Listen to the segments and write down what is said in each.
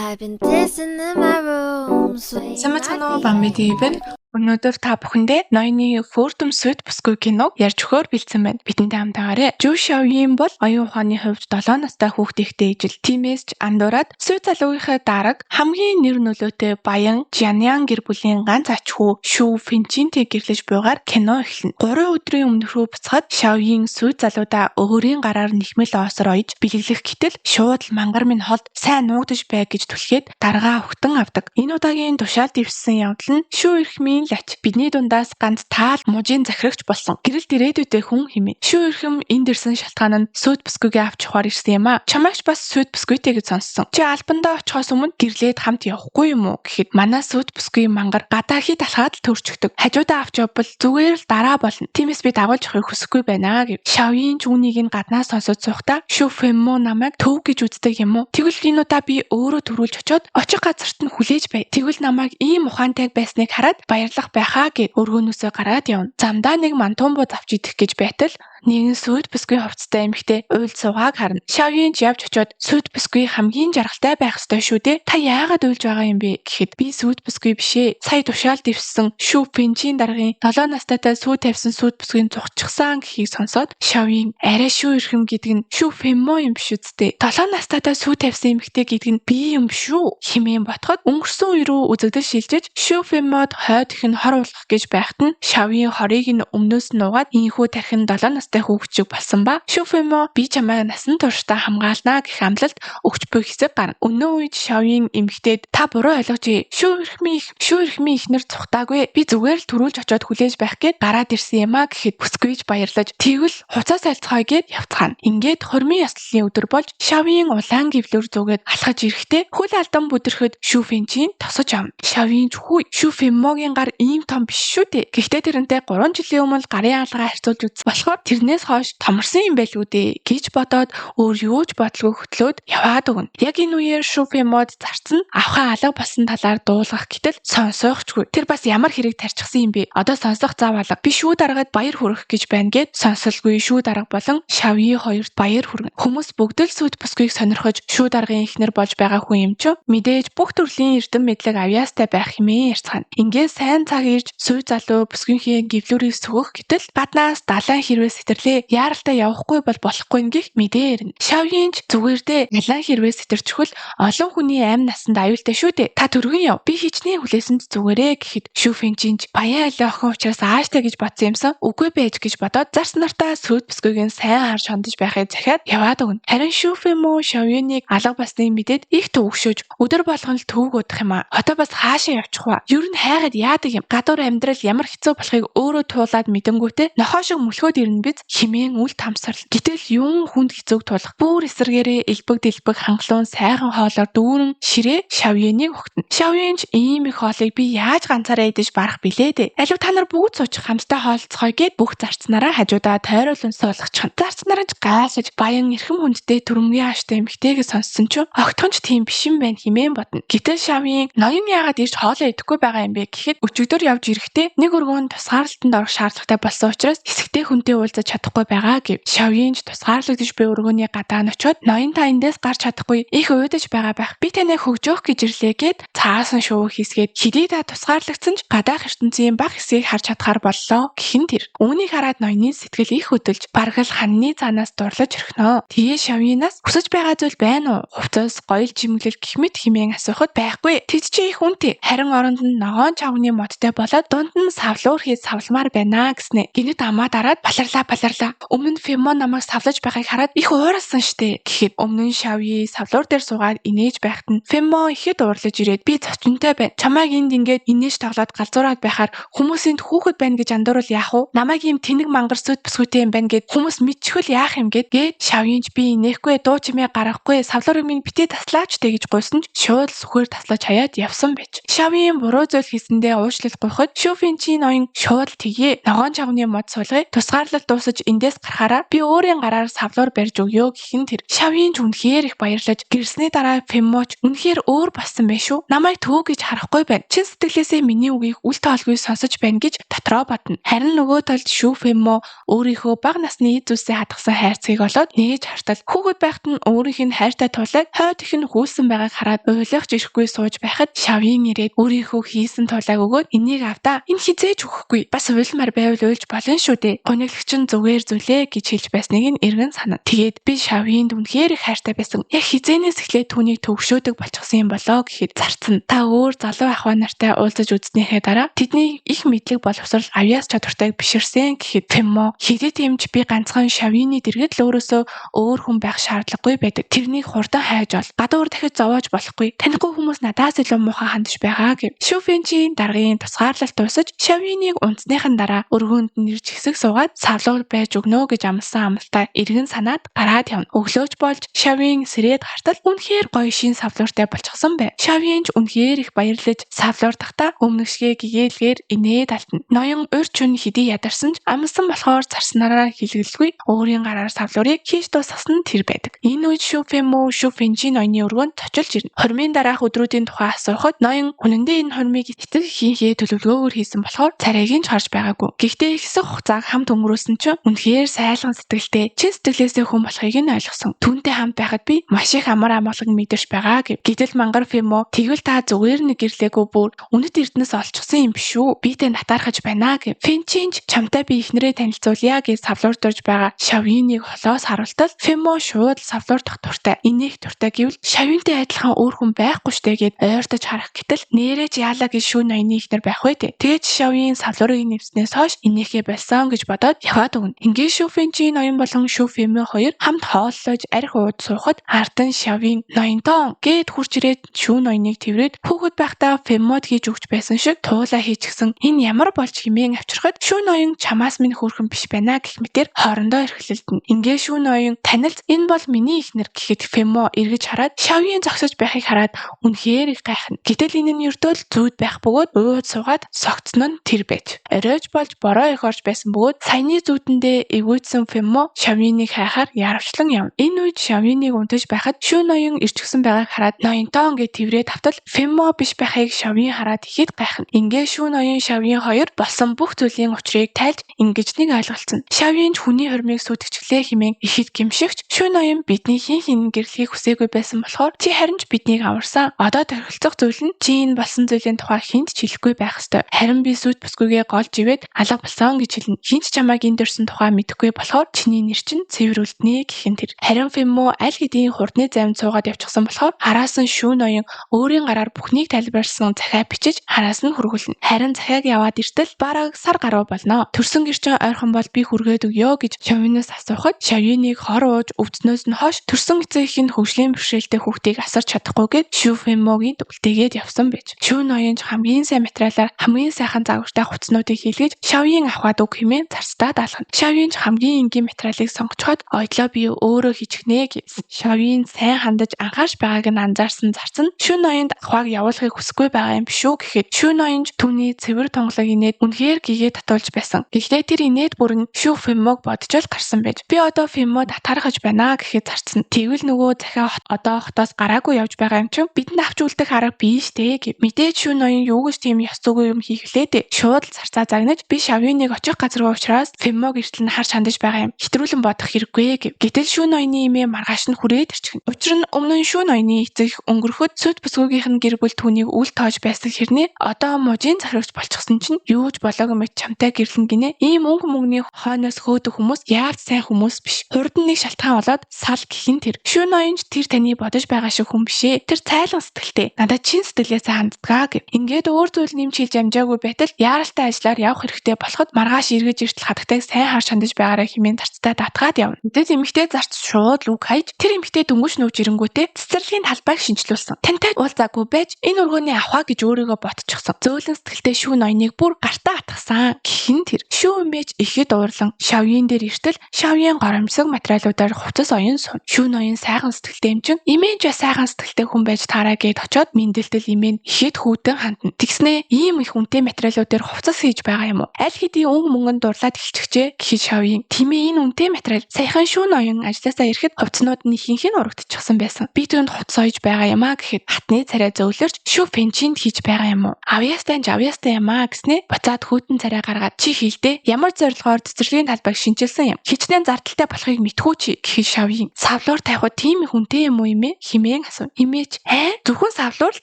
I've been dancing in my room, swaying Сайн my байна уу? feet. Бамбиди байна. Өнөөдөр та бүхэндээ ноёны Фөртөм Сүд бүсгүй киног ярьж өгөхөөр бэлдсэн байна. Бидэнтэй хамтаагаарай. Жүү Шавийн бол оюун ухааны хувьд 7 настай хүүхдийнхтэй ижил. Тиймээс ч андуураад Сүд залуугийнхаа дараг хамгийн нэр нөлөөтэй баян Жанян гэр бүлийн ганц ач хүү Шүү Финчинтэй гэрлэж буйгаар кино эхэлнэ. 3 өдрийн өмнөхрөө буцахад Шавийн Сүд залуудаа өөрийн гараар нэхмэл оосор ойж бэлэглэх гэтэл шууд л мангар минь холд сайн нуугдаж бай гэж түлхээд даргаа өгтөн авдаг. Энэ удаагийн тушаал дэвшсэн явдал нь Шүү эрхмийн лач бидний дундаас ганц таал мужийн захирагч болсон. Гэрэлд ирээдүйдээ хүн хэмээн. Шүү эрхэм энд ирсэн шалтгаан нь Сүд бүсгүйгээ авч явахаар ирсэн юм а. Чамайч бас Сүд бүсгүйтэй гэж сонссон. Чи албандаа очихоос өмнө гэрлээд хамт явахгүй юм уу гэхэд манай Сүд бүсгүйн мангар гадаа хит алхаад л төрчихдөг. Хажуудаа авч явбал зүгээр л дараа болно. Тиймээс би дагуулж явахыг хүсэхгүй байна гэв. Шавийн түүнийг нь гаднаас сонсож суухдаа Шүү Фэммо намайг төв гэж үздэг юм уу? Тэгвэл энэ удаа би өөрөө төрүүлж очиод очих газарт нь хүлээж бай. Тэгвэл намайг ийм ухаантай байсныг хараад баярлах байхаа гэд өргөөнөөсөө гараад явна. Замдаа нэг мантуумбуу завч идэх гэж байтал нэгэн Сүд бүсгүй хувцастай эмэгтэй уйлд суугааг харна. Шавийн явж очиод Сүд бүсгүй хамгийн жаргалтай байх ёстой шүү дээ. Та яагаад уйлж байгаа юм бэ гэхэд би Сүд бүсгүй бишээ. Сая тушаал дэвссэн Шүү Финчин даргын 7 настайтай сүү тавьсан Сүд бүсгийн зогсчихсан гэхийг сонсоод Шавийн арай Шүү эрхэм гэдэг нь Шүү Фэммо юм биш үсттэй. 7 настайтай сүү тавьсан эмэгтэй гэдэг нь би юм шүү хэмээн ботход өнгөрсөн үе рүү үзэгдэл шилжиж Шүү Фэммод хойд их нь хор уулах гэж байхад нь Шавийн хорийг нь өмнөөс нь нугаад инхүү тархин 7 настай хүүхчиг болсон ба Шүү Фэммо би чамайг насан туршдаа хамгаалнаа гэх амлалт өгч буй хэсэг гарна. Өнөө үед Шавийн эмэгтэйд та буруу ойлгож Шүү эрхмийн ихнэр цухтаагүй. Би зүгээр л төрүүлж очиод хүлээж байх гээд гараад ирсэн юм а гэхэд бүсгүйж баярлаж тэгвэл хуцаа сайлцгаая гэд явцгаана. Ингээд хормын яслалын өдөр болж Шавийн улаан гівлөр зүгээд алхаж ирэхдээ хөл алдан бүдэрхэд Шүү Финчин тосож авна. Шавийн хүү Шүү Фэммогийн гар ийм том биш шүү дээ. Гэхдээ тэрнтэй 3 жилийн өмнө гарын алгаа харьцуулж үзсэн болохоор тэрнээс хойш томорсон юм байл үү дээ гэж бодоод өөр юу ч бодлого хөтлөөд яваад өгнө. Яг энэ үеэр Шүү Фэммод зарцсан авхаа алга болсон талаар дуулгах гэтэл сонсоохчгүй. Тэр бас ямар хэрэг тарьчихсан юм бэ? Одоо сонсох зав алга. Би Шүү даргаад баяр хүргэх гэж байна гэд сонсолгүй Шүү дарга болон Шавийн хоёрт баяр хүргэнэ. Хүмүүс бүгд л Сүд бүсгүйг сонирхож Шүү даргын эхнэр болж байгаа хүн юм ч мэдээж бүх төрлийн эрдэм мэдлэг авьяастай байх хэмээн ярьцгаана. Ингээд сайн цаг ирж Сүд залуу бүсгүйнхээ гівлүүрийг сөхөх гэтэл гаднаас далайн хэрвээ сэтэрлээ. Яаралтай явахгүй бол болохгүй гэх мэдээ ирнэ. Шавийн ч зүгээр дээ. Далайн хэрвээ сэтэрчхвэл олон хүний амь насанд аюултай шүү дээ. Та төргөн яв. Би хичнээн хүлээсэнд зүгээрээ гэхэд Шүү Финчин баяа айлын охин учраас ааштай гэж бодсон юмсан. Үгүй байж гэж бодоод зарц нартаа Сүд бүсгүйг сайн харж хандаж байхыг захиад яваад өгнө. Харин Шүү Фэммо Шавьюныг алга басныг мэдээд их төвөгшөөж өдөр болгон л төвөг удах юм а. Одоо бас хаашаа явчих вэ? Юу н хайгаад яадаг юм? Гадуур амьдрал ямар хэцүү болохыг өөрөө туулаад мэдэнгүүтээ нохоо шиг мөлхөөд ирнэ биз химэн үл тамсарл. Гэтэл юм хүнд хэцүүг тулах бүр эсэргээрээ элбэг дэлбэг хангалуун сайхан хоолоор дүүрэн ширээ Шавьюныг өгтөн. Шавьюн ч ийм их хоолыг би яаж ганцаараа идэж барах билээ дээ. Алив та нар бүгд суучих хамтдаа хоолцохой гэд бүх зарцнараа хажуудаа тойруулан суулгачихна. Зарцнараа ч гайхаж баян эрхэм хүндтэй түрэмгийн ааштай эмэгтэйгээ сонссон ч огтхонч тийм биш юм байна хэмээн бодно. Гэтэл Шавьюн ноён яагаад ирж хоолоо идэхгүй байгаа юм бэ гэхэд өчигдөр явж ирэхдээ нэг өргөөн тусгаарлалтанд орох шаардлагатай болсон учраас хэсэгтэй хүнтэй уулзаж чадахгүй байгаа гэв. Шавьюн ч тусгаарлагдаж буй өргөөний гадаа нь очиод ноён та эндээс гарч чадахгүй их уйдаж байгаа байх. Би таныг хөгжөөх гэж ирлээ гэд цаасан шувуу хийсгээд хэдий та тусгаарлагдсан ч гадаах ертөнцийн бага хэсгийг харж чадхаар боллоо гэхэн тэр. Үүнийг хараад ноёны сэтгэл их хөдөлж бараг л ханны цаанаас дурлаж орхиноо. Тэгээ Шавьюнаас хүсэж байгаа зүйл байна уу? Хувцас гоёл жимглэл гэх мэт хэмээн асуухад байхгүй. Тэд чи их үнэтэй. Харин оронд нь ногоон чавгны модтой болоод дунд нь савлуур хийж савламаар байна гэснэ. Гинэт амаа дараад баларлаа. Өмнө нь Фэммо намайг савлаж байхыг хараад их ууралсан штэ гэхэд өмнө нь Шавьи савлуур дээр суугаад инээж байхад нь Фэммо ихэд уурлаж ирээд би зочинтой байна. Чамайг энд ингээд инээж тоглоод галзуураад байхаар хүмүүсийн хүүхэд байна гэж андуурвал яах вэ? Намайг ийм тэнэг мангар Сүд бүсгүйтэй юм байна гэд хүмүүс мэдчихвэл яах юм гээд Шавьюн ч би инээхгүй дуу чимээ гаргахгүй савлуурыг минь битээ таслаач гэж гуйсан ч шууд сүхээр таслаж хаяад явсан байж. Шавьюн буруу зүйл хийсэндээ уучлал гуйхад Шүү Финчин ноён шууд тгийе. Ногоон чавны мод суулгыг тусгаарлалт дуусаж эндээс гарахаараа би өөрийн гараар савлуур барьж өгье гэхин тэр. Шавьин ч үнэхээр их баярлаж гэрсний дараа Феммоч үнэхээр өөр болсон байх шүү. Намайг төв гэж харахгүй байна. Чин сэтгэлээсээ миний үгийг үл тоолгүй сонсож байна гэж дотроо бодно. Харин нөгөө талд шүү Феммо өөрийнхөө бага насны эд зүйлсээ хадгасан хайрцгийг олоод нээж хартал хүүхэд байхад нь өөрийнх нь хайртай тулайг хойд их нь хүүлсэн байгааг хараад ойлгож ирэхгүй сууж байхад Шавьин ирээд өөрийнхөө хийсэн тулайг өгөөд энийг авдаа. Энэ хизээж өгөхгүй. Бас уйлмар байвал уйлж болно шүү дээ. Гониглогч нь зүгээр зүйлээ гэж хэлж байсныг нь эргэн санана. Тэгээд би Шавьинд үнэхээр их хайртай байсан. Яг хизээнээс эхлээд түүнийг төвшөөдөг болчихсон юм болоо гэхэд зарцсан. Та өөр залуу ахуй нартай уулзаж үзснийхээ дараа тэдний их мэдлэг боловсрал авьяас чадвартайг биширсэн гэхэд Феммо хэдий тэмч би ганцхан Шавьины дэргэд л өөрөөсөө өөр хүн байх шаардлагагүй байдаг. Тэрнийг хурдан хайж ол. Гадуур дахиж зовоож болохгүй. Танихгүй хүмүүс надаас илүү муухай хандж байгаа гэв. Шүфэнчийн даргын тусгаарлалт дуусаж Шавьиныг унтсныхан дараа өргөөнд нь ирж хэсэг суугаад савлуур байж өгнө гэж амласан амлалтаа эргэн санаад гараад явна. Өглөөж болж Шавьин сэрээд гартал үнэхээр гоё шин савлууртай болчихсон бай. Шавьин ч үнэхээр их баярлаж савлуур тахта өмнөшгээ гэгээлгээр инээд алтна. Ноён урьд чүн хэдий ядарсан ч амлсан болохоор зарснараа хилгэлгүй өөрийн гараар савлуурыг хийж дуусгасан нь тэр байдаг. Энэ үед Шүфэммо Шүфэнчийн ноёны өргөөнд точилж ирнэ. Хормын дараах өдрүүдийн тухай асуухад ноён үнэндээ энэ хормыг эцэг хийхээ төлөвлөгөөгөр хийсэн болохоор царайг нь ч харж байгаагүй. Гэхдээ ихсэх хугацааг хамт өнгөрөөсөн чинь үнэхээр сайлган сэтгэлтэй чин сэтгэлээсээ хүн болохыг нь ойлгосон. Түүнтэй хамт байхад би маш их амар амгалан мэдэрч байгаа гэв. Гэтэл мангар Феммо тэгвэл та зүгээр нэг гэрлээгүй бүр үнэт эрдэнэс олчихсон юм биш үү? Би тэ натаархаж байна гэв. Фенчинч чамтай би ихнэрээ танилцуулъя гэж савлуурдурж байгаа Шавьиныг холоос харуултал Феммо шууд савлуурдах туртай. Инех туртай гэвэл Шавьинтай адилхан өөр хүн байхгүй штэ гэд ойртож харах гэтэл нэрэж яалаа гэж шүүн ноёны ихнэр байх вэ тэ. Тэгээд Шавьин савлуурыг нэвснээс хойш инехээ болсон гэж бодоод яваад өгнө. Ингээд Шүфэнчийн ноён болон Шүфэммо хоёр хамт хооллож арх ууд суухад ардан Шавьин ноёнтон гэд хурж ирээд шүүн ноёныг тэрврээд хүүхэд байхдаа Феммод хийж өгч байсан шиг туулаа хийчихсэн. Энэ ямар болж химэн авчирхад шүүн ноён чамаас минь хөөрхөн биш байна гэх мэтэр хоорондоо эрхлэлтэн. Ингээд шүүн ноён танилз энэ бол миний ихнэр гэхэд Феммо эргэж хараад Шавьин зогсож байхыг хараад үнэхээр их гайхна. Гэтэл энэ нь ердөө л зүйд байх бөгөөд ууд суугаад согцсон нь тэр байж. Оройж болж бороо их орж байсан бөгөөд саяны зүйдэндээ эвгүйцсэн Феммо Шавьиныг хайхаар яарвчлан явна. Энэ үед Шавьиныг унтаж байхад шүүн ноён ирчихсэн байгааг хараад ноёнтон гэж тэрврээ тавтал Феммо биш байхыг Шавьин хараад ихэд гайхна. Ингээд шүүн ноён Шавьин хоёр болсон бүх зүйлийн учрыг тайлж ингэж нэг ойлголцсон. Шавьин ч хүний хормыг сүтгчлээ хэмээн ихэд гимшигч шүүн ноён бидний хин гэрлэхийг хүсээгүй байсан болохоор чи харин ч биднийг аварсан. Одоо тохиролцох зүйл нь чи энэ болсон зүйлийн тухай хинт ч хэлэхгүй байх ёстой. Харин би сүт бүсгүйгээ голж ивээд алга болсон гэж хэлнэ. Хинт ч чамайг энэ дөрсөн тухай мэдэхгүй болохоор чиний нэр чинь цэвэрлэлтнэ гэхин тэр. Харин Феммо аль хэдийн хурдны завьд суугаад явчихсан болохоор хараас нь шүүн ноён өөрийн гараар бүхнийг тайлбарлсан захиа бичиж хараас нь хөргүүлнэ. Харин захиаг яваад иртэл бараг сар гаруй болно. Төрсөн гэрчин ойрхон бол би хүргээд өгье гэж Шавьинаас асуухад Шавьиныг хор ууж өвдснөөс нь хойш төрсөн эцэг нь хөгжлийн бэрхшээлтэй хүүхдийг асарч чадахгүйгээд Шүфэммогийн үлдээгээд явсан байж. Шүүн ноён ч хамгийн сайн материалаар хамгийн сайхан загвартай хувцснуудыг хийлгэж Шавьин авахад үг хэмээн зарцдаа даалгана. Шавьин ч хамгийн энгийн материалыг сонгочход ойдлоо би өөрөө хийчихнэ гэсэн. Шавьин сайн хандаж анхаарч байгааг нь анзаарсан зарцсан шүүн ноёнд авахыг явуулахыг хүсэхгүй байгаа юм биш үү гэхэд шүүн ноён ч түүний цэвэр тонголыг инээд үнэхээр гэгээ татуулж байсан. Гэхдээ тэр инээд бүрэн Шүфэммог бодож л гарсан байж. Би одоо Феммо татархаж байна гэхэд зарцсан. Тэгвэл нөгөө захиа одоо хотоос гараагүй явж байгаа юм чинь бидэнд авч үлдэх арга биш дээ гэв. Мэдээж шүүн ноён юу гэж тийм ёс зүгүй юм хийх лээ дээ. Шууд л зарцаа загнаж би Шавьиныг очих газаргүй учраас Феммог эртэл нь харж хандаж байгаа юм. Хитрүүлэн бодох хэрэггүй гэв. Гэтэл шүүн ноёны имээ маргааш нь хүрээд ирчихнэ. Учир нь өмнө нь шүүн ноёны эцэг өнгөрөхөд сүт бүсгүйгийнх нь гэр бүл түүнийг үл тоож байсан хэрнээ одоо мужийн захирагч болчихсон чинь юу ч болоогүй мэт чамтай гэрлэн гинэ. Ийм өнгө мөнгөний хойноос хөөдөх хүмүүс яавч сайн хүмүүс биш. Хурд нэг шалтгаан болоод сал гихэн тэр. Шүүн ноён ч тэр таны бодож байгаа шиг хүн бишээ. Тэр цайлган сэтгэлтэй. Надад чин сэтгэлээсээ ханддгаа гэв. Ингээд өөр зүйл нэмж хийж амжаагүй байтал яаралтай ажиллаар явах хэрэгтэй болоход маргааш эргэж иртэл хатагтайг сайн харж хандаж байгаараа хэмээн зарцтай татгаад явна. Үдээс эмэгтэй зарц шууд лүг хайж тэр эмэгтэй дөнгөж нүүж ирэнгүүтээ цэцэрлэгийн талбайг шинжилүүлсэн. Тантай уулзаагүй байж энэ ургууны авахаа гэж өөрийгөө ботчихсон. Зөөлөн сэтгэлтэй шүүн ноёныг бүр гартаа атгасан гэхин тэр. Шүүн мэж ихэд уурлан Шавьин дээр иртэл Шавьин горомжсог материалуудаар хувцас оюун сун. Шүүн ноён сайхан сэтгэлтэй юм чин имэнж сайхан сэтгэлтэй хүн байж таараа гэд очоод мэндэлтэл имэн ихэд хүүтэн хандна. Тэгснээ ийм их үнэтэй материалуудаар хувцас хийж байгаа юм уу? Аль хэдийн өнгө мөнгөнд дурлаад хэлчихжээ. бэ гэхэд Шавийн тийм ээ энэ үнэтэй материал. Саяхан шүүн ноён ажлаасаа ирэхэд хувцснууд нь ихэнх нь урагдчихсан байсан. Би түүнд хувцс ойж байгаа юм аа гэхэд хатны царай зөөлөрч шүү пенчинд хийж байгаа юм уу? Авьяастай юм аа гэснээ буцаад хүүтэн царай гаргаад чи хэлдэ ямар зорилгоор цэцэрлэгийн талбайг шинжилсэн юм. Хичнээн зардалтай болохыг мэдхүү чи гэхэд Шавийн савлуур тавих уу тийм их үнэтэй юм уу имээ химээн асуув. Имэж зөвхөн савлуур л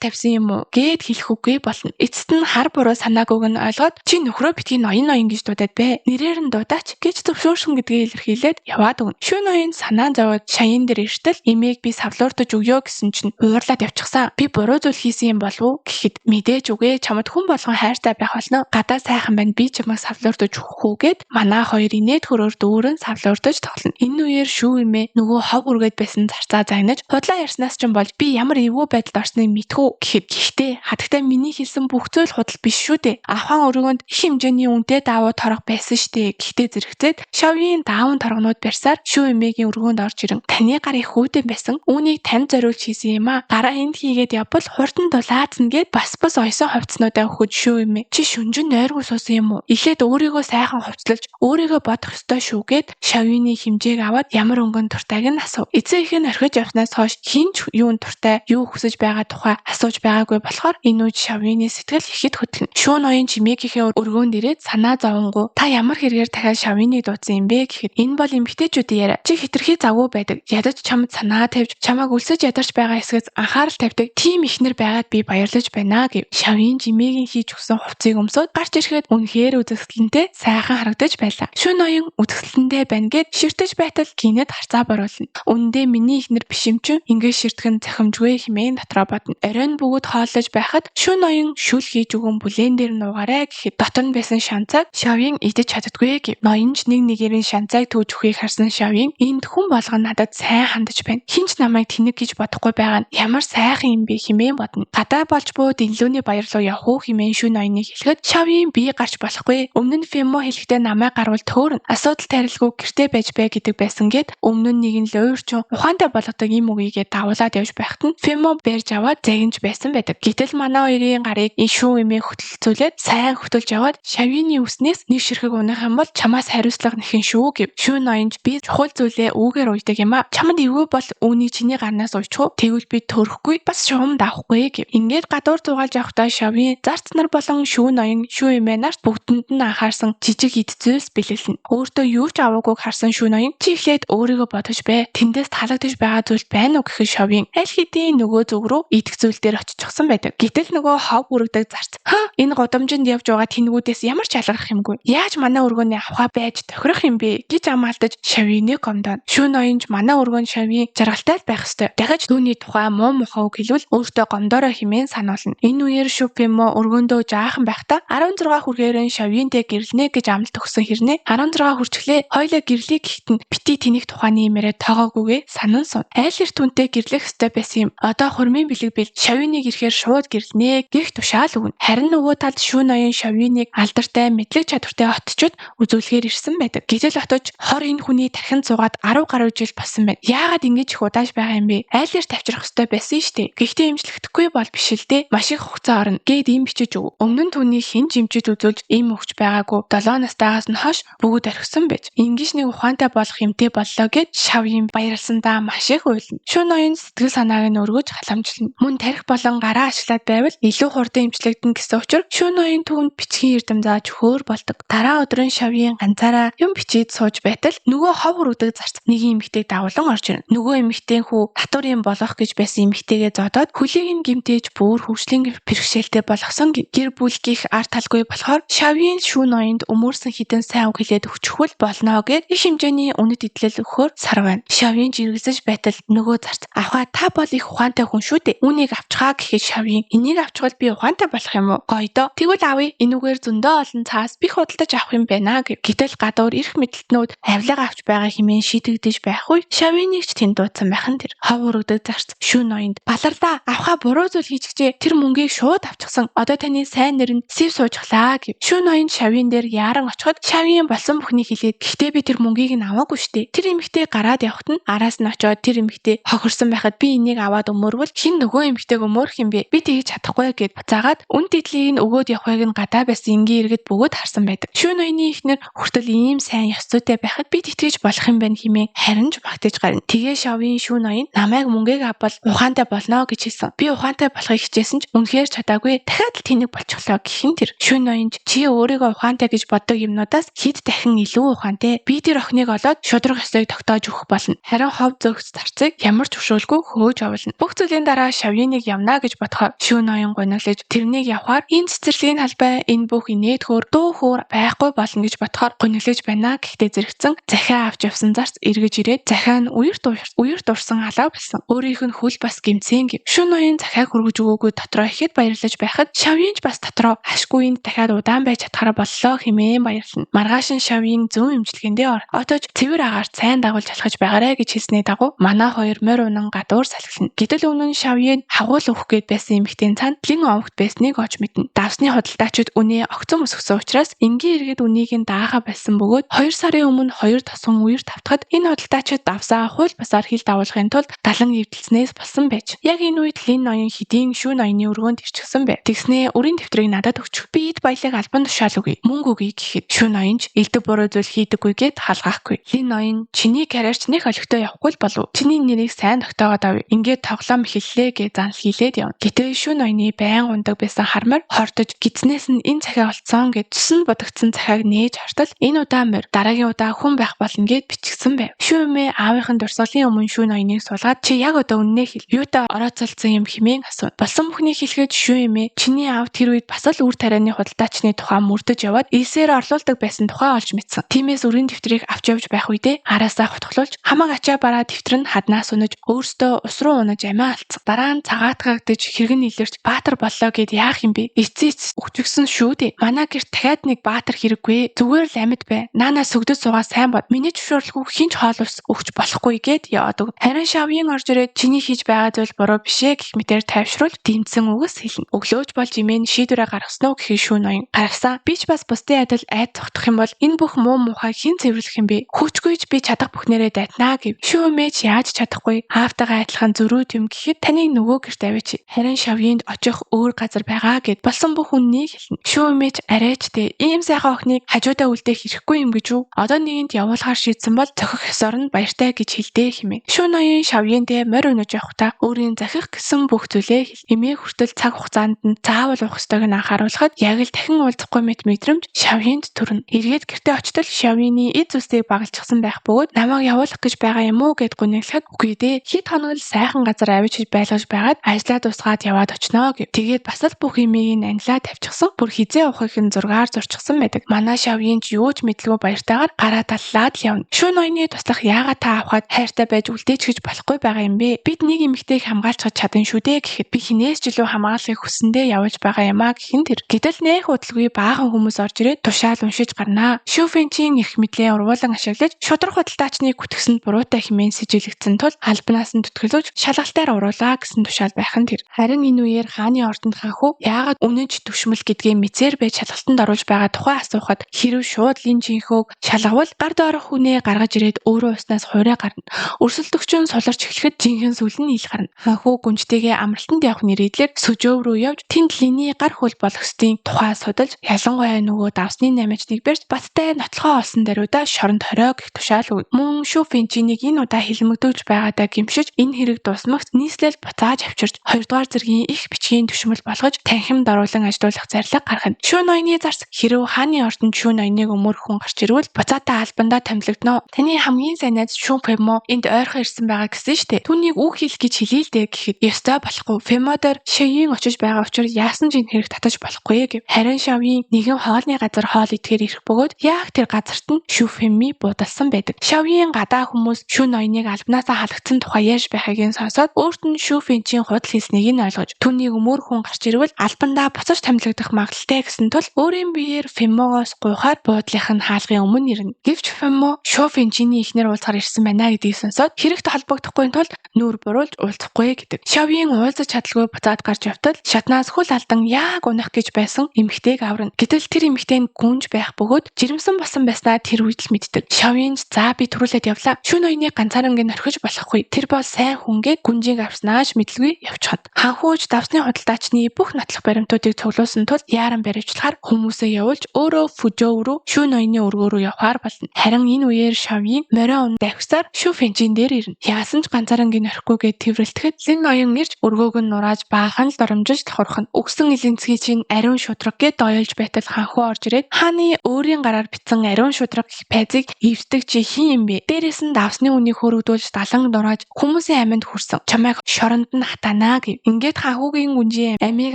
тавьсан юм уу гэд хэлэх үгүй болно. Эцэст нь хар буруу санаагүйг нь ойлгоод чи нөхрөө битгий ноён гэж дуудаад бай. Нэрээр нь дуудаач гэж зөвшөөрсөн гэдгийг илэрхийлээд яваад өгнө. Шүүн ноён санаа зовоод шаян дээр иртэл имээг би савлууртаж өгөө гэсэн чинь уурлаад явчихсан. Би буруу зүйл хийсэн юм болов уу гэхэд мэдээж үгүй чамд хүн болгон хайртай байх болно. Гадаа сайхан байна би чамайг савлууртаж өгөх үү гэд манаа хоёр инээд хөрөөр дүүрэн савлууртаж тоглоно. Энэ үеэр шүү имээ нөгөө хог үргээд байсан зарцаа загнаж худлаа ярьснаас ч болж би ямар эвгүй байдалд орсныг мэдхүү гэхэд гэхдээ хатагтай миний хэлсэн бүх зүйл худал биш шүү дээ. Авхаан өргөнд их хэмжээний үнэтэй даавуу торох байсан штэ гэхдээ зэрэгцээд Шавийн даавын торгонууд барьсаар шүү имээгийн өргөнд орж ирэн таны гар их хүүтэн байсан үүнийг танд зориулж хийсэн юм а гараа энд хийгээд явбал хурдан дулаацна гэд бас ойсон хувцснуудаа өгөхөд шүү имээ чи шүнжин нойргүй суусан юм уу эхлээд өөрийгөө сайхан хувцлаж өөрийгөө бодох ёстой шүү гэд Шавины хэмжээг аваад ямар өнгөн туртайг нь асуув. Эцэг их нь орхиж явснаас хойш хинч юун туртай юу хүсэж байгаа тухай асууж байгаагүй болохоор энэ үед Шавины сэтгэл ихэд хөтгөн. Шүүн ноён чимээгийн өргөөнд ирээд санаа зовонгуу та ямар хэрэгээр дахиад Шавиныг дуудсан юм бэ гэхэд энэ бол эмгтээчүүдийн яриа. Чи хитрхи завгүй байдаг. Ядаж чамд санаа тавьж чамайг өлсөж ядарч байгаа хэсгээс анхаарал тавьдаг тийм ихнэр байгаад би баярлаж байна гэв. Шавин чимээгийн хийж өгсөн хувцсыг өмсөд гарч ирэхэд үнэхээр үзэсгэлэнтэй сайхан харагдаж байлаа. Шүүн ноён үзэсгэлэнтэй байна гэд ширтэж байтал гинэд харцаа боруулна. Үндэ миний ихнэр биш юм чинь ингээд ширтгэн захимжгүй хэмээн дотроо бодно. Оройн бөгөөд хооллож байхад шүүн ноён шүл хийж өгөн бүлээн дээр нуугаарай гэхэд дотор нь байсан шанцааг Шавийн идэж чаддгүй гэв. Ноёнч нэг нэгээрийн шанцааг төөж өгөхийг харсан Шавийн энд хүн болгон надад сайн хандаж байна. Хинч намайг тэнэг гэж бодохгүй байгаа нь ямар сайхан юм бэ хэмээн бодно. Гадаа болж буу дэллүүний баяр руу явах уу хэмээн шүүн ноёныг хэлэхэд Шавийн би гарч болохгүй. Өмнө нь Фемо хэлэхдээ намайг гарвал төөрнө. Асуудал тарилгүй гэртээ байж бай гэдэг байсан гэд өмнө нь нэг нь луурчин ухаантай болгодог юм үгийгээ давуулаад явж байхад нь Фемо барьж аваад загинж байсан байдаг. Гэтэл манай хоёрын гарыг энэ шүү имээ хөтөлцүүлээд сайн хөтөлж яваад Шавины үснээс нэг ширхэг унах юм бол чамаас хариуцлага нэхэн шүү гэв. Шүүн ноёнч би чухал зүйлээ үүгээр уйдаг юм а. Чамд эвгүй бол үүнийг чиний гарнаас уйчих уу? Тэгвэл би төрөхгүй бас шугамд авахгүй гэв. Ингээд гадуур зугаалж явахдаа Шавийн зарц нар болон шүүн ноён шүү имээ нарт бүгдэнд нь анхаарсан жижиг эд зүйлс бэлэлнэ. Өөртөө юу ч аваагүй харсан шүүн ноён чи эхлээд өөрийгөө бодож бай. Тэндээс таалагдж байгаа зүйл байна уу гэхэд Шавийн аль хэдийн нөгөө зүг рүү идэх зүйл дээр очичихсан байдаг. Гэтэл нөгөө хов үрэгдэг зарц. Энэ годомжинд явж байгаа тэнгүүдээс ямар ч алгарах юмгүй. Яаж манай өргөний авхаа байж тохирох юм бэ гэж амаалтаж Шавиныг гомдоно. Шүүн ноёнч манай өргөн Шавийн жаргалтай байх ёстой. Дахиж түүний тухай муу мухаа үг хэлвэл өөртөө гомдороо хэмээн сануулна. Энэ үеэр Шүпэмо өргөндөө жаахан байхдаа 16 хүрхээрэн Шавинтэй гэрлэнэ гэж амлалт өгсөн хэрнээ 16 хүрчлээ хоёлаа гэрлэе гэхтэн бити тэнийг тухайны юмараа тоогоогүйгээ санан сун. Айл эрт түнтэй гэрлэх ёстой байсан юм. Одоо хурмын бэлэг бэл Шавиныг ирэхээр шууд гэрлэнэ гэх тушаал өгнө. Харин нөгөө талд шүүн ноён Шавиныг алдартай мэдлэг чадвартай отчид үзүүлэхээр ирсэн байдаг. Гэтэл отож хор энэ хүний тархинд суугаад 10 гаруй жил болсон байна. Яагаад ингэж их удааж байгаа юм бэ? Айл эрт авчрах ёстой байсан штэ. Гэхдээ имжлэхдэггүй бол биш л дээ. Маш их хугацаа орно. Гээд им бичиж өг. Өмнө нь түүний хэн жимчид үзүүлж им өгч байгаагүй 7 настайгаас нь хойш бүгд орхисон байж. Ингиж нэг ухаантай болох юмтэй боллоо гэд Шавийн баярлсандаа маш их уйлна. Шүүн ноён сэтгэл санааг нь өргөж халамжлана. Мөн тарих болон гараа ашиглаад байвал илүү хурдан имжлэгдэн гэсэн учраас шүүн ноён түүнд бичгийн эрдэм зааж хөөр болдог. Дараа өдөр нь Шавийн ганцаараа юм бичиж сууж байтал нөгөө хов хүрдэг зарц нэг эмэгтэйг дагуулan орж ирнэ. Нөгөө эмэгтэй хүү татварын болох гэж байсан эмэгтэйгээ зодоод хөлийг нь гимтээж бүр хөгжлийн бэрхшээлтэй болгосон гэр бүл гих арт талгүй болохоор Шавийн шүүн ноёнд өмөрсөн хідэн сайн үг хэлээд өчхвөл болно гэд их хэмжээний үнэт идлэл өгөхөөр сар байна. Шавийн жиргэлзэж байтал нөгөө зарц авхаа та бол их ухаантай хүн шүү дээ. Үүнийг авчгаа гэхэд Шавийн энийг авчвал би ухаантай болох юм уу? Гоё доо. Тэгвэл авъя. Энүүгээр зөндөө олон цаас би худалдаж авах юм байна гэв. Гэтэл гадуур ирэх мэдлэлтнүүд авилга авч байгаа хэмээн шийдэгдэж байх үе Шавиныг ч тэнд дуудсан байхан тэр. Хов өргөдөг зарц шүүн ноёнд баларлаа авхаа буруу зүйл хийчихжээ. Тэр мөнгийг шууд авчихсан. Одоо таны сайн нэр нь сэв суужглаа гэв. Шүүн ноён Шавин дээр яаран очиход Шавин болсон бүхнийг хэлээд гэхдээ би тэр мөнгийг нь аваагүй штэ. Тэр эмэгтэй гараад явахт нь араас нь очоод тэр эмэгтэй хохирсон байхад би энийг аваад өмөрвөл хин нөгөө эмэгтэйг өмөрөх юм бэ? Би тэгж чадахгүй гэд буцаагаад үн тэдлийг нь өгөөд явахыг нь гадаа байсан энгийн иргэд бөгөөд харсан байдаг. Шүүн ноёны ихнэр Хүртэл ийм сайн ёс зүйтэй байхад бид итгэж болох юм байна хэмээн харин ч багтаж гарна. Тэгээ Шавийн шүүн ноён намайг мөнгөийг авбал ухаантай болно гэж хэлсэн. Би ухаантай болохыг хичээсэн ч үнэхээр чадаагүй. Дахиад л тэнэг болчихлоо гэхин тэр. Шүүн ноён чи өөрийгөө ухаантай гэж боддог юмнуудаас хэд дахин илүү ухаантай. Би тэр охиныг олоод шудраг ёсыг тогтоож өгөх болно. Харин хов зөгс зарцыг ямар ч хөшөөлгүй хөөж овлно. Бүх зүйлийн дараа Шавьяныг явна гэж бодохоор шүүн ноён гониглож тэрнийг явахаар энэ цэцэрлэгийн талбай энэ бүх инээдхөөр дуу хоор байхгүй болно гэж бодохоор гониглож байна. Гэхдээ зэрэгцэн захиа авч явсан зарц эргэж ирээд захиа нь үер дурсан алаа болсон. Өөрийнх нь хөл бас гимцэн гэв. Шүүн ноён захиаг хөргөж өгөөгүй дотроо ихэд баярлаж байхад Шавьянч бас дотроо ашгүй энд дахиад удаан байж чадхаараа боллоо хэмээн баярлана. Маргааш нь Шавьян зөв имчилгээндээ отож цэвэр агаар сайн дагуулж алхаж байгаарэ гэж хэлсний дагуу манай хоёр морь унан гадуур салхилна. Гэтэл өмнө нь Шавьян хагуул өөх гээд байсан эмэгтэй цаанд лин овогт байсныг олж мэднэ. Давсны худалдаачид үнээ огцом өсгсөн учраас энгийн иргэд үнийг нь даахаа болсон бөгөөд 2 сарын өмнө 2 тосгон үер тавтахад энэ худалдаачид давсаа хууль бусаар хил дагуулахын тулд далан эвдэлснээс болсон байж. Яг энэ үед лин ноён хэдийн шүүн ноёны өргөөнд ирчихсэн байв. Тэгснээ үрийн дэвтрийг надад өгчих. Би эд баялаг албан тушаал өгье. Мөнгө өгье гэхэд шүүн ноёнч элдв буруу зүйл хийдэггүй гэд халгаахгүй. Лин ноён чиний карьерч нэх олигтой явахгүй л болов. Чиний нэрийг сайн тогтоогоод авъя. Ингээд тоглоом эхэллээ гэж занл хийлээд явна. Гэтэл шүүн ноёны байн ундаг байсан хармаар хортож гидснээс нь энэ захиа олцсон гэж цэсэн бодогдсон захиаг нээж хартал энэ удаа морь дараагийн удаа хүн байх болно гэд бичгсэн байв. Шүүн эмээ аавынхын дурсгалын өмнө шүүн ноёныг суулгаад чи яг одоо үннээ хэл. Юутай орооцолцсон юм хэмээн асуув. Болсон бүхнийг хэлэхэд шүүн эмээ чиний аав тэр үед бас л үр тарианы худалдаачны тухай мөрдөж яваад элсээр орлуулдаг байсан тухай олж мэдсэн. Тиймээс үрийн дэвтрийг авч явж байх үедээ араасаа хутгалуулж хамаг ачаа бараа дэвтэр нь хаднаас унаж өөртөө ус руу унаж амиа алдсан. Дараа нь цагаатгагдж хэрэгэн илэрч баатар боллоо гэд яах юм бэ? Эцээц өгчгсөн шүү дээ. Манай гэрт дахиад нэг баатар хэрэггүй. Зүгээр л амьд бай. Наанаа сүгдэд суугаа сайн бод. Миний зөвшөөрлгүй хинч хоол ус өгч болохгүй гэд яваад өг. Харин Шавьян орж ирээд чиний хийж байгаа зүйл буруу бишээ гэх мэтээр тайвшруулж дэмцэн үгс хэлнэ. Өглөөж болж имэн шийдвэрээ гаргаснаа гэхээ шүүн ноён. Гаргасан. Би ч бас бусдын адил айд цогтох юм бол энэ бүх муу мухай хэн цэвэрлэх юм бэ? Хүчгүйж би чадах бүхнээрээ дайтнаа гэв. Шүүн мэж яаж чадахгүй? Аавтайгаа адилхан зөрүүд юм гэхэд таныг нөгөө гэрт аваач. Харин Шавьянд очих өөр газар байгаа гэд болсон бүх үннийг хэлнэ. Шүүн мэж арайч дээ. Ийм сайхан охиныг хажуудаа үлдээх хэрэггүй юм гэж үү? Одоо нэгэнд явуулахар шийдсэн бол зохих ёсоор нь баяртай гэж хэлдээ хэмээн. Шүүн ноён Шавьяндээ морь унаж явахдаа өөрийн захих гэсэн бүх зүйлээ хэл. Эмээ хүртэл цаг хугацаанд нь заавал уух ёстойг нь анхааруулхад яг л дахин уулзахгүй мэдрэмж Шавьянд төрнө. Эргээд гэртээ очтол Шавьяны эд зүсийг багалчихсан байх бөгөөд намайг явуулах гэж байгаа юм уу гэд гуниглахад үгүй дээ. Хэд хоног л сайхан газар авчиж байлгаж байгаад ажлаа дуусгаад яваад очноо гэв. Тэгээд бас л бүх эмийг нь анилаа тавьчихсан. Бүр хизээ ухах нь зургаар зурчихсан байдаг. Манай Шавьянч юу ч мэдлгүй баяртайгаар гараа таллаад л явна. Шүүн ноёны туслах яагаад та авахад хайртай байж үлдээч гэж болохгүй байгаа юм бэ? Бид нэг эмэгтэйг хамгаалчихад чадна шүү дээ гэхэд би хинээс ч илүү хамгаалахыг хүсэндээ явуулж байгаа юм а гэхин тэр. Гэтэл нэх удалгүй баахан хүмүүс орж ирээд тушаал уншиж гарнаа. Шүүфэнчийн эрх мэдлээ урвуулан ашиглаж шудраг худалдаачныг гүтгсэнд буруутай хэмээн сэжиглэгдсэн тул албанаас нь төтгөлөж шалгалтаар уруулаа гэсэн тушаал байх нь тэр. Харин энэ үеэр хааны ордонд ханху яагаад үнэнч төвшмөл гэдгээ мэдсээр байж шалгалтанд оруулж байгаа тухай асуухад хэрв шууд линчийнхөөг шалгавал гар доорох хүнээ гаргаж ирээд өөрөө уснаас хуурай гарна. Өрсөлдөгч нь суларч эхлэхэд жинхэнэ сүл нь ил гарна. Ханху гүнжтэйгээ амралтанд явах нэрийдлэр сүжөөв рүү явж тэнд линий гар хөл болгохстын тухай судалж ялангуяа нөгөө давсны намжныг барьж баттай нотлохоо олсон даруйда шоронд хорио гэх тушаал өгнө. Мөн Шүүфэнчинийг энэ удаа хилмигдүүлж байгаадаа гимшиж энэ хэрэг дуусмагт нийслэл буцааж авчирч 2 дугаар зэргийн их бичгийн түшмэл болгож танхимд оруулан ажилуулах зарлиг гаргана. Шүүн ноёны зарц хэрв хааны ордонд шүүн ноёныг өмөрхөн гарч ирвэл буцаатаа албандаа томилогдно. Таны хамгийн сайн найз Шүүн Фемо энд ойрхон ирсэн байгаа гэсэн штэ. Түүнийг үг хэл гэж хэлээ л дээ гэхэд ёстой болохгүй. Фемодор Шавьян очиж байгаа учраас яасан ч энэ хэрэг татаж болохгүй гэв. Харин Шавьян нэгэн хоолны газар хоол идэхээр ирэх бөгөөд яг тэр газарт нь Шүүфэми буудалсан байдаг. Шавьян гадаа хүмүүс шүүн ноёныг албанаасаа халагдсан тухай ярьж байхыг нь сонсоод өөрт нь Шүүфэнчийн худал хийснийг нь ойлгож түүнийг өмөрхөн гарч ирвэл албандаа буцаж томилогдох магадлалтай гэсэн тул өөрийн биеэр Фемогоос гуйхаар буудлынх нь хаалгын өмнө ирнэ. Гэвч Фемо Шүүфэнчиний эхнэр уулзахаар ирсэн байна гэдгийг сонсоод хэрэгт холбогдохгүй тул нүүр буруулж уулзахгүй гэдэг. Шавьян уулзаж чадалгүй буцаад гарч явтал шатнаас хөл алдан яг унах гэж байсан эмэгтэйг аварна. Гэтэл тэр эмэгтэй нь гүнж байх бөгөөд жирэмсэн болсон байснаа тэр үед л мэддэг. Шавьянч за би түрүүлээд явлаа. Шүүн ноёныг ганцаарнгийн орхиж болохгүй. Тэр бол сайн хүнгээд гүнжийг авснаач мэдлгүй явчихад. Ханхууч давсны худалдаачны бүх нотлох баримтуудыг цуглуулсан тул яаран баривчлахаар хүмүүсээ явуулж өөрөө Фүжөө рүү Шүү ноёны өргөө рүү явахаар болно. Харин энэ үеэр Шавийн морин давхисаар Шүү Фэнжин дээр ирнэ. Яасан ч ганцаараа орхихгүйгээ тэрвэрлэхэд Лин ноён ирж өргөөг нь нурааж баахан л доромжилж хурхна. Өгсөн эзэнцгийн чинь ариун шудраг гэд доёлж байтал ханхуу орж ирээд хааны өөрийн гараар битсэн ариун шудраг гэх байцыг эвсдэг чи хин юм бэ? Дээрээс нь давсны үнийг хөрөгдүүлж далан дурааж хүмүүсийн аминд хүрсэн. Чамайг шоронд нь хатанаа гэв. Ингээд ханхуугийн гүнжийн амийг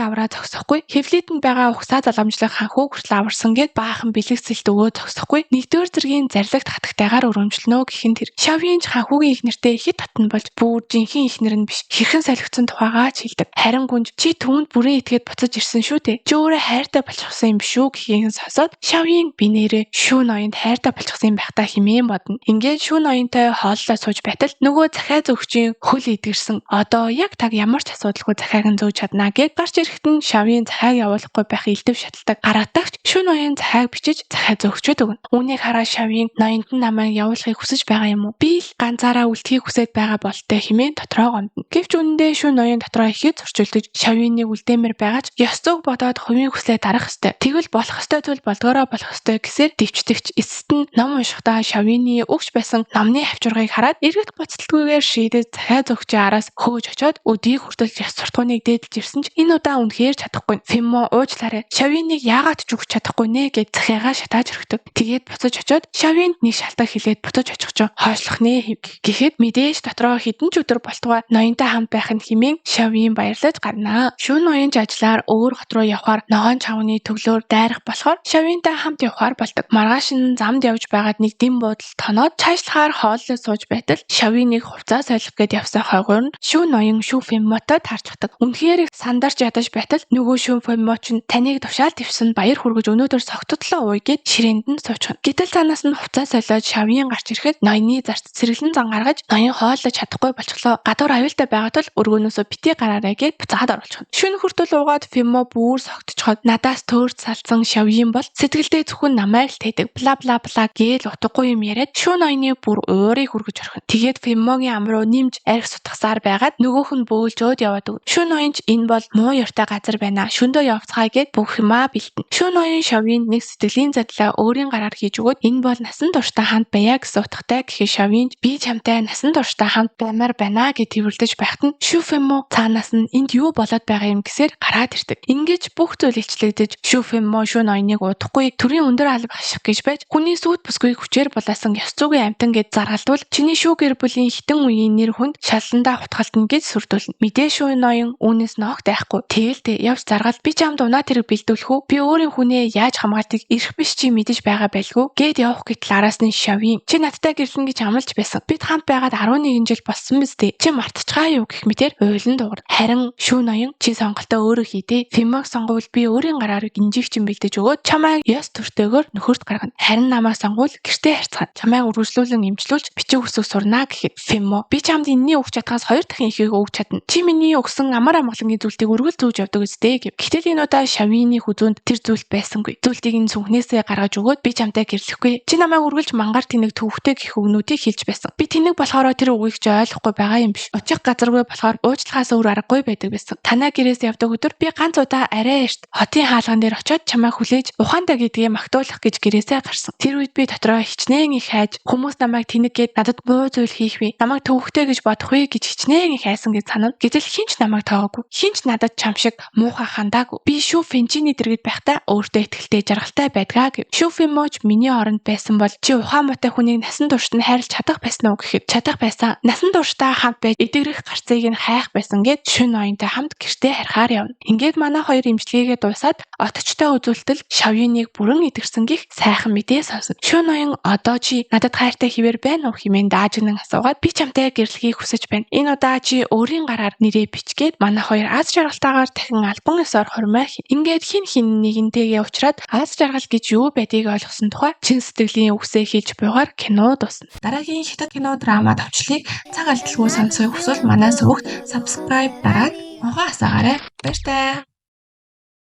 авраа зогсохгүй. Хевлитэнд байгаа ухсаа заламжлах ханхуу хүртэл аварсан гэд баахан бэлэгсэлт өгөө зогсохгүй. Нэгдүгээр зэргийн зарлагт хатагтайгаар өрөмжлөнө гэхин тэр. Шавийн ханхуугийн их нэртэй хит татна болж бүр жинхэнэ их нэр нь биш. Хэрхэн солигдсон тухайгаа ч хэлдэг. Харин гүнж чи түүнд бүрэн итгээд буцаж ирсэн шүү дээ. Чи өөрөө хайртай болчихсон юм биш үү гэхин сонсоод Шавийн би нэрээ Шүү ноёнд хайртай болчихсон юм байх та химээн бодно. Ингээд Шүү ноёнтой хооллоо сууж байтал нөгөө захиа зөвгчийн хөл идгэрсэн. Одоо яг таг ямар ч асуудалгүй захиаг нь зөөж чаднаа гэд гарч ирэхэд нь Шавийн захиаг явуулахгүй байх илдэв шаталдаг. Гараатагч Шүү ноён захиаг бичиж захиа зөвгчөд өгнө. Үүнийг хараа Шавийн ноёнд нь намайг явуулахыг хүсэж байгаа юм уу? Би л ганцаараа үлдэхийг хүсэж байгаа болтой химээн дотроо гомдно. Гэвч үнэндээ Шүү ноён дотроо ихэд зөрчилдөж Шавинийг үлдээмээр байгаач ёс зүг бодоод хувийн хүслээ дарах ёстой. Тэгвэл болох ёстой зүйл болдгороо болох ёстой гэсээр дэвчдэгч эцэст нь ном уншихдаа Шавины өгч байсан номны хавчургыг хараад эргэж буцалтгүйгээр шийдэж захиа зөвгчийн араас хөөж очоод өдийг хүртэл ёс суртахууныг дээдэлж ирсэн ч энэ удаа үнэхээр чадахгүй. Фиммо уучлаарай. Шавиныг яагаад ч өгч чадахгүй нэ гэж захиагаа шатааж өргөдөг. Тэгээд буцаж очоод Шавинд нэг шалтгаан хэлээд буцаж очих ч хойшлох нэ гэхэд мэдээж дотроо хідэн ч өдөр болтугай ноёнтой хамт байх нь химэн Шавийн баярлаж гарнаа. Шүү ноён ажлаар өөр хот руу явхаар ногоон чавны төглөөр дайрах болохоор Шавинтай хамт явхаар болдог. Маргааш нь замд явж байгаад нэг дэм буудал тоноод цаашлахаар хооллоо сууж байтал Шавиныг хувцас солих гээд явсан хойгоор нь Шүү ноён Шүү Фиммотой таарчдаг. Үнэхээр сандарч ядаж байтал нөгөө Шүү Фиммо ч таныг тушаал твсэн баяр хүргэж өнөөдөр согтодлоо ууй гэд ширээнд нь суучгана. Гэтэл цаанаас нь хувцас солиод Шавийн гарч ирэхэд ноёны зарц сэргэлэн зан гаргаж ноён хооллож чадахгүй болчихлоо. Гадуур аюултай байгаа тул өргөнөөсөө битгий гараарай гэд буцаад оруулчихна. Шөнө хүртэл уугаад Фиммо бүр согтчиход надаас төөрч салсан Шавийн бол сэтгэлдээ зөвхөн намайг л тэдэг бла бла бла гээл утгагүй юм яриад Шүү ноёны бүр уурыг хүргэж орхино. Тэгээд Фиммогийн ам руу нимж арх сутгасаар байгаад нөгөөх нь бөөлжөөд яваад өгнө. Шүү ноён ч энэ бол муу ёртой газар байна. Шөндөө явцгаая гэд бүх юмаа бэлтэн. Шүү ноён Шавинд нэг сэтгэлийн задлаа өөрийн гараар хийж өгөөд энэ бол насан туршдаа хамт байя гэсэн утгатай гэхэд Шавинд би чамтай насан туршдаа хамт баймаар байна гэд тэрвэрлэж байхад нь Шүү Фиммо цаанаас нь энд юу болоод байгаа юм гэсээр гараад ирдэг. Ингэж бүх зүйл илчлэгдэж Шүү Фиммо Шүү ноёныг удахгүй төрийн өндөр алба хаших гэж байж хүний сүд бүсгүй хүчээр булаасан ёс зүйн амтан гэд заргалдвал чиний Шүү гэр бүлийн хитэн үеийн нэр хүнд шаландаа хутгалтна гэж сүрдүүлнэ. Мэдээ Шүү ноён үүнээс ногт айхгүй. Тэгэлтэй явж заргал би чамд унаа тэрэг бэлдүүлэх үү? Би өөрийн хүнээ яаж хамгаалтыг ирэх биш чи мэдэж байгаа байлгүй гэд явах гэтэл араас нь Шавийн чи надтай гэрлэн гэж амлаж байсан. Бид хамт байгаад 11 жил болсон биз дээ. Чи мартчихаа юу гэх мэтэр уйлан дуугар. Харин Шүү ноён чи сонголтоо өөрөө хийдэ. Фиммог сонгуул би өөрийн гараар гинжиг чин бэлдэж өгөөд чамайг ёс төртэйгээр нөхөрт гаргана. Харин намайг сонгуул гэртээ харьцгаана. Чамайг үргэлжлүүлэн эмчлүүлж бичиг үсэг сурнаа гэхэд Фиммо би чамд энэний өгч чадхаас 2 дахин ихийг өгч чадна. Чи миний өгсөн амар амгалангийн зүйлтийг үргэлж зүүж явдаг үстэй гэв. Гэтэл энэ удаа Шавины хүзүүнд тэр зүйл байсангүй. Зүйлтийг нь сүнхнээсээ гаргаж өгөөд би чамтай гэрлэхгүй. Чи намайг үргэлж мангар тэнэг төвхтэй гэх үгнүүдийг хэлж байсан. Би тэнэг болохоор тэр үгийг ч ойлгохгүй байгаа юм биш. Очих газаргүй болохоор уучлахаас өөр аргагүй байдаг байсан. Танаа гэрээс явдаг өдөр би ганц удаа арай эрт хотын хаалган дээр очиод чамайг хүлээж ухаандаа гэдгээ магтуулах гэж гэрээсээ гарсан. Тэр үед би дотроо хичнээн их хайж хүмүүс намайг тэнэг гэд надад муу зүйл хийх вэ? Намайг төвхтэй гэж бодох вэ гэж хичнээн их хайсан гэж санав. Гэтэл хинч намайг тоогоогүй. Хинч надад чам шиг муухай хандаагүй. Би Шүү Фэнжиний дэргэд байхдаа өөртөө ихтэй жаргалтай байдгаа гэв. Шүү Фиммоч миний оронд байсан бол чи ухаан мотой хүнийг насан туршид нь хайрлаж чадах байсан уу гэхэд чадах байсан. Насан туршдаа хамт байж эдгэрэх гарцыг нь хайх байсан гэд Шүү ноёнтой хамт гэртээ харихаар явна. Ингээд манай хоёр имжлэгээ дуусаад оточтой үзүүлтэл Шавиныг бүрэн идэрсэн гих сайхан мэдээ сонсон. Шүү ноён одоо чи надад хайртай хിവэр байна уу хэмээн даажнан асуугаад би чамтай гэрлэхийг хүсэж байна. Энэ удаа чи өөрийн гараар нэрээ бичгээд манай хоёр аз жаргалтайгаар дахин альбан ёсоор хурмай. Ингээд хин нэгэнтэйгээ уулзраад аз жаргал гэж юу байдгийг ойлгосон тухай чин сэтгэлийн үгсээ хэлж буйгаар кино дуусна. Дараагийн хятад кино драма товчлыг цаг алдалгүй сонсохыг хүсвэл манай сувагт subscribe дараад могоо асаагаарай. Баяр таа.